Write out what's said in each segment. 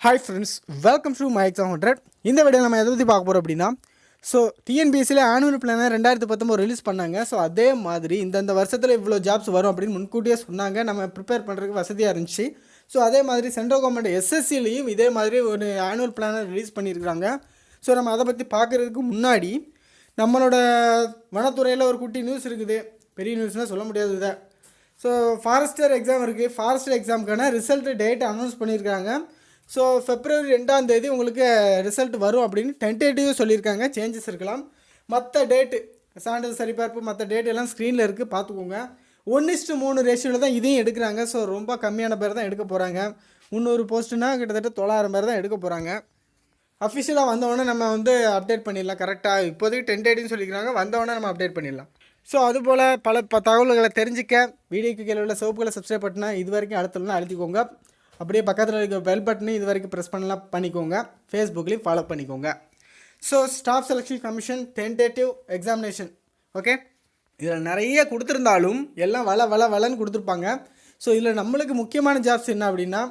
Hi friends, welcome to my exam 100. இந்த video நம்ம எதை பற்றி பார்க்க போகிறோம் அப்படின்னா, ஸோ டிஎன்பிஎஸ்சியில் ஆனுவல் பிளானர் 2019 ரிலீஸ் பண்ணாங்க. ஸோ அதே மாதிரி இந்த வருஷத்தில் இவ்வளோ ஜாப்ஸ் வரும் அப்படின்னு முன்கூட்டியே சொன்னாங்க. நம்ம ப்ரிப்பேர் பண்ணுறதுக்கு வசதியாக இருந்துச்சு. ஸோ அதே மாதிரி சென்ட்ரல் கவர்மெண்ட் எஸ்எஸ்சிலையும் இதே மாதிரி ஒரு ஆனுவல் பிளானர் ரிலீஸ் பண்ணியிருக்காங்க. ஸோ நம்ம அதை பற்றி பார்க்குறதுக்கு முன்னாடி நம்மளோட வனத்துறையில் ஒரு குட்டி நியூஸ் இருக்குது. பெரிய நியூஸ்னால் சொல்ல முடியாது இதை. ஸோ ஃபாரஸ்டர் எக்ஸாம் இருக்குது. ஃபாரஸ்டர் எக்ஸாமுக்கான ரிசல்ட் டேட் அனௌன்ஸ் பண்ணியிருக்காங்க. ஸோ February 2 உங்களுக்கு ரிசல்ட் வரும் அப்படின்னு டென்டேட்டிவாக சொல்லியிருக்காங்க. சேஞ்சஸ் இருக்கலாம். மற்ற டேட்டு சான்றிதழ் சரிபார்ப்பு மற்ற டேட் எல்லாம் ஸ்க்ரீனில் இருக்குது, பார்த்துக்கோங்க. 1:3 ரேஷியோவில் தான் இதையும் எடுக்கிறாங்க. ஸோ ரொம்ப கம்மியான பேர் தான் எடுக்க போகிறாங்க. 300 போஸ்ட்டுனா கிட்டத்தட்ட 900 பேர் தான் எடுக்க போகிறாங்க. அஃபிஷியலாக வந்தவொடனே நம்ம அப்டேட் பண்ணிடலாம். கரெக்டாக இப்போதைக்கு டென்டேட்டிவ்னு சொல்லிக்கிறாங்க. வந்தவொடனே நம்ம அப்டேட் பண்ணிடலாம். ஸோ அதுபோல் பல தகவல்களை தெரிஞ்சிக்க வீடியோக்கு கீழே உள்ள சிவப்புகளை சப்ஸ்கிரைப் பட்டினா இது வரைக்கும் அடுத்தலாம் அழுத்திக்கோங்க. அப்படியே பக்கத்தில் இருக்க பெல் பட்டனு இது வரைக்கும் ப்ரெஸ் பண்ணலாம் பண்ணிக்கோங்க. ஃபேஸ்புக்லேயும் ஃபாலோ பண்ணிக்கோங்க. So staff selection commission tentative examination, okay. இதில் நிறைய கொடுத்துருந்தாலும் எல்லாம் வளன்னு கொடுத்துருப்பாங்க. ஸோ இதில் நம்மளுக்கு முக்கியமான ஜாப்ஸ் என்ன அப்படின்னா,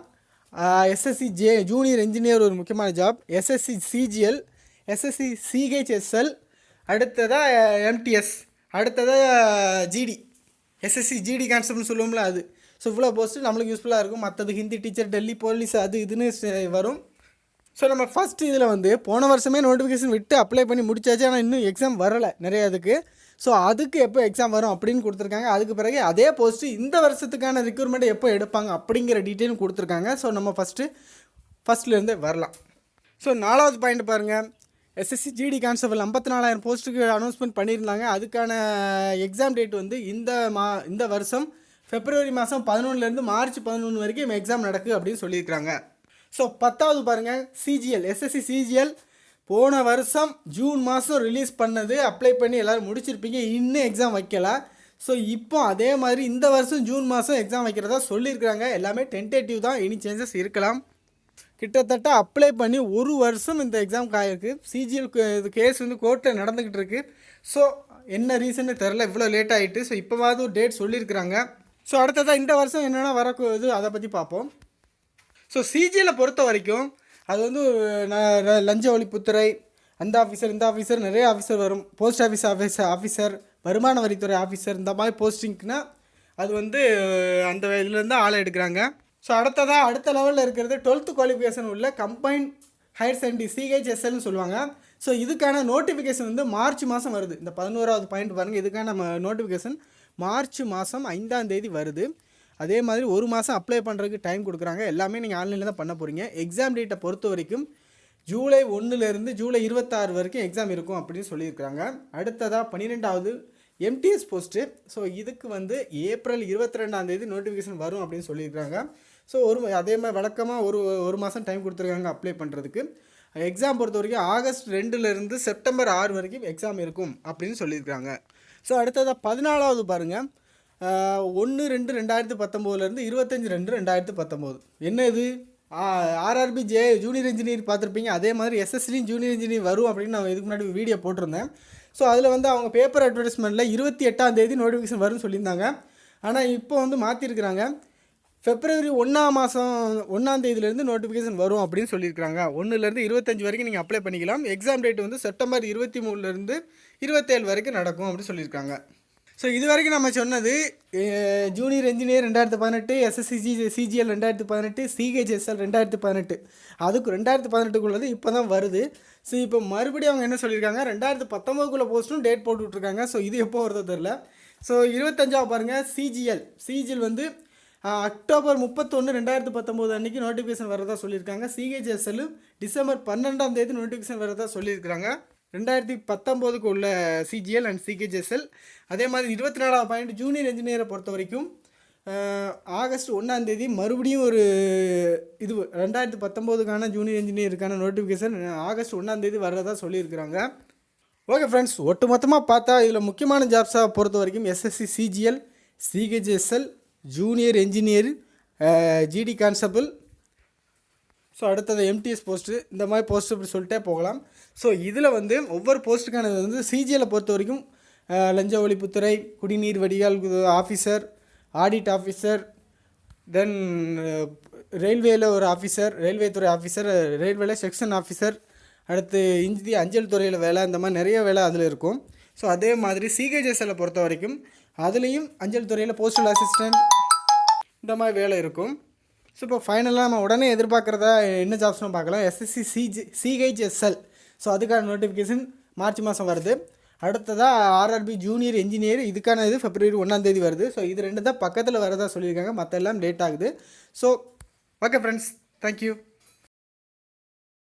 எஸ்எஸ்சி ஜூனியர் இன்ஜினியர் ஒரு முக்கியமான job, SSC CGL, SSC CHSL, அடுத்ததாக எம்டிஎஸ், அடுத்ததாக ஜிடி, எஸ்எஸ்சி ஜிடி கான்ஸ்டபிள்னு சொல்லுவோம்ல அது. ஸோ இவ்வளோ போஸ்ட்டு நம்மளுக்கு யூஸ்ஃபுல்லாக இருக்கும். மற்றது ஹிந்தி டீச்சர், டெல்லி போலீஸ், அது இதுன்னு வரும். ஸோ நம்ம ஃபஸ்ட்டு இதில் போன வருஷமே நோட்டிஃபிகேஷன் விட்டு அப்ளை பண்ணி முடிச்சாச்சு. ஆனால் இன்னும் எக்ஸாம் வரலை நிறைய அதுக்கு. ஸோ அதுக்கு எப்போ எக்ஸாம் வரும் அப்படின்னு கொடுத்துருக்காங்க. அதுக்கு பிறகு அதே போஸ்ட்டு இந்த வருஷத்துக்கான ரிக்ரூட்மெண்ட்டை எப்போ எடுப்பாங்க அப்படிங்கிற டீட்டெயிலும் கொடுத்துருக்காங்க. ஸோ நம்ம ஃபஸ்ட்லேருந்து வரலாம். ஸோ 4வது பாயிண்ட் பாருங்கள். எஸ்எஸ்சி ஜிடி கான்ஸ்டபிள் 54,000 போஸ்ட்டுக்கு அனௌன்ஸ்மெண்ட் பண்ணியிருந்தாங்க. அதுக்கான எக்ஸாம் டேட் இந்த வருஷம் February 11 மார்ச் 11 வரைக்கும் எக்ஸாம் நடக்குது அப்படின்னு சொல்லியிருக்கிறாங்க. ஸோ 10வது பாருங்கள், சிஜிஎல், எஸ்எஸ்சி சிஜிஎல் போன வருஷம் ஜூன் ரிலீஸ் பண்ணது, அப்ளை பண்ணி எல்லோரும் முடிச்சிருப்பீங்க. இன்னும் எக்ஸாம் வைக்கல. ஸோ இப்போ அதே மாதிரி இந்த வருஷம் ஜூன் எக்ஸாம் வைக்கிறதா சொல்லியிருக்கிறாங்க. எல்லாமே டென்டேட்டிவ் தான், இனி சேஞ்சஸ் இருக்கலாம். கிட்டத்தட்ட அப்ளை பண்ணி ஒரு வருஷம் இந்த எக்ஸாம் ஆகிருக்கு. சிஜிஎல் கேஸ் கோர்ட்டில் நடந்துக்கிட்டு இருக்குது. ஸோ என்ன ரீசன்னு தெரில, இவ்வளோ லேட் ஆகிட்டு. ஸோ இப்போவாவது ஒரு டேட் சொல்லியிருக்கிறாங்க. ஸோ அடுத்ததாக இந்த வருஷம் என்னென்னா வரக்கூடாது அதை பற்றி பார்ப்போம். ஸோ சிஜிஎல்லை பொறுத்த வரைக்கும் அது லஞ்ச ஒழிப்புத்துறை, அந்த ஆஃபீஸர் இந்த ஆஃபீஸர் நிறைய ஆஃபீஸர் வரும். போஸ்ட் ஆஃபீஸர், வருமான வரித்துறை ஆஃபீஸர், இந்த மாதிரி போஸ்டிங்க்குனா அது அந்த இதுலேருந்து ஆளை எடுக்கிறாங்க. ஸோ அடுத்த லெவலில் இருக்கிறது 12th குவாலிஃபிகேஷன் உள்ள கம்பைன்ட் ஹையர் செகண்டரி சிஹெச்எஸ்எல்னு சொல்லுவாங்க. ஸோ இதுக்கான நோட்டிஃபிகேஷன் மார்ச் வருது. இந்த 11வது பாயிண்ட் பாருங்கள். இதுக்கான நம்ம நோட்டிஃபிகேஷன் மார்ச் 5 வருது. அதே மாதிரி ஒரு மாதம் அப்ளை பண்ணுறதுக்கு டைம் கொடுக்குறாங்க. எல்லாமே நீங்கள் ஆன்லைனில் தான் பண்ண போகிறீங்க. எக்ஸாம் டேட்டை பொறுத்த வரைக்கும் ஜூலை 1 ஜூலை 26 வரைக்கும் எக்ஸாம் இருக்கும் அப்படின்னு சொல்லியிருக்கிறாங்க. அடுத்ததாக 12வது எம்டிஎஸ் போஸ்ட்டு. ஸோ இதுக்கு ஏப்ரல் 22 நோட்டிஃபிகேஷன் வரும் அப்படின்னு சொல்லியிருக்கிறாங்க. ஸோ அதே மாதிரி வழக்கமாக ஒரு மாதம் டைம் கொடுத்துருக்காங்க அப்ளை பண்ணுறதுக்கு. எக்ஸாம் பொறுத்த வரைக்கும் ஆகஸ்ட் 2 செப்டம்பர் 6 வரைக்கும் எக்ஸாம் இருக்கும் அப்படின்னு சொல்லியிருக்கிறாங்க. ஸோ அடுத்ததாக 14வது பாருங்கள், 1/2/2019 25/2/2019. என்ன இது, ஆர்ஆர்பி ஜூனியர் இன்ஜினியர் பார்த்துருப்பீங்க. அதே மாதிரி எஸ்எஸ்சிலையும் ஜூனியர் இன்ஜினியர் வரும் அப்படின்னு நான் இதுக்கு முன்னாடி வீடியோ போட்டிருந்தேன். ஸோ அதில் அவங்க பேப்பர் அட்வர்டைஸ்மெண்ட்டில் 28 நோட்டிஃபிகேஷன் வரும்னு சொல்லியிருந்தாங்க. ஆனால் இப்போ மாற்றிருக்கிறாங்க. February 1 நோட்டிஃபிகேஷன் வரும் அப்படின்னு சொல்லியிருக்கிறாங்க. 1 25 வரைக்கும் நீங்கள் அப்ளை பண்ணிக்கலாம். எக்ஸாம் டேட் செப்டம்பர் 23 27 வரைக்கும் நடக்கும் அப்படின்னு சொல்லியிருக்காங்க. ஸோ இது வரைக்கும் நம்ம சொன்னது junior engineer 2018, SSC CGL 2018, CHSL 2018. அதுக்கு 2018 இப்போ தான் வருது. ஸோ இப்போ மறுபடியும் அவங்க என்ன சொல்லியிருக்காங்க, 2019 போஸ்ட்டும் டேட் போட்டு விட்ருக்காங்க. ஸோ இது எப்போ வருதோ தெரில. ஸோ 25வது பாருங்கள், சிஜிஎல் அக்டோபர் 31, 2019 அன்றைக்கி நோட்டிஃபிகேஷன் வரதா சொல்லியிருக்காங்க. சிஹெச்எஸ்எல் டிசம்பர் 12 நோட்டிஃபிகேஷன் வரதா சொல்லியிருக்கிறாங்க. 2019 உள்ள சிஜிஎல் அண்ட் சிஹெச்எஸ்எல். அதே மாதிரி 24வது பாயிண்ட், ஜூனியர் இன்ஜினியரை பொறுத்த வரைக்கும் ஆகஸ்ட் 1 மறுபடியும் ஒரு இது 2019க்கான ஜூனியர் இன்ஜினியருக்கான நோட்டிஃபிகேஷன் ஆகஸ்ட் 1 வரதா சொல்லியிருக்கிறாங்க. ஓகே ஃப்ரெண்ட்ஸ், ஒட்டுமொத்தமாக பார்த்தா இதில் முக்கியமான ஜாப்ஸாக பொறுத்த வரைக்கும் SSC CGL, CHSL, junior engineer, GD constable, so அடுத்தது எம்டிஎஸ் போஸ்ட்டு, இந்த மாதிரி போஸ்ட்டு இப்படி சொல்லிட்டே போகலாம். ஸோ இதில் ஒவ்வொரு போஸ்ட்டுக்கானது சிஜிஎல்லை பொறுத்த வரைக்கும் லஞ்ச ஒழிப்புத்துறை, குடிநீர் வடிகால் ஆஃபீஸர், ஆடிட் ஆஃபீஸர், தென் ரயில்வேயில் ஒரு ஆஃபீஸர், ரயில்வே துறை ஆஃபீஸர், ரயில்வேல செக்ஷன் ஆஃபீஸர், அடுத்து அஞ்சல் துறையில் வேலை, இந்த மாதிரி நிறைய வேலை அதில் இருக்கும். ஸோ அதே மாதிரி சிஹெச்எஸ்எல்லை பொறுத்த வரைக்கும் அதுலேயும் அஞ்சல் துறையில் போஸ்டல் அசிஸ்டண்ட் இந்த மாதிரி வேலை இருக்கும். ஸோ இப்போ ஃபைனலாக நம்ம உடனே எதிர்பார்க்குறதா என்ன ஜாப்ஸ்னு பார்க்கலாம். SSC CHSL. ஸோ அதுக்கான நோட்டிஃபிகேஷன் மார்ச் மாதம் வருது. அடுத்ததாக ஆர்ஆர்பி ஜூனியர் இன்ஜினியர், இதுக்கான இது February 1 வருது. ஸோ இது 2 தான் பக்கத்தில் வரதா சொல்லியிருக்காங்க, மற்ற எல்லாம் லேட் ஆகுது. So okay friends, thank you.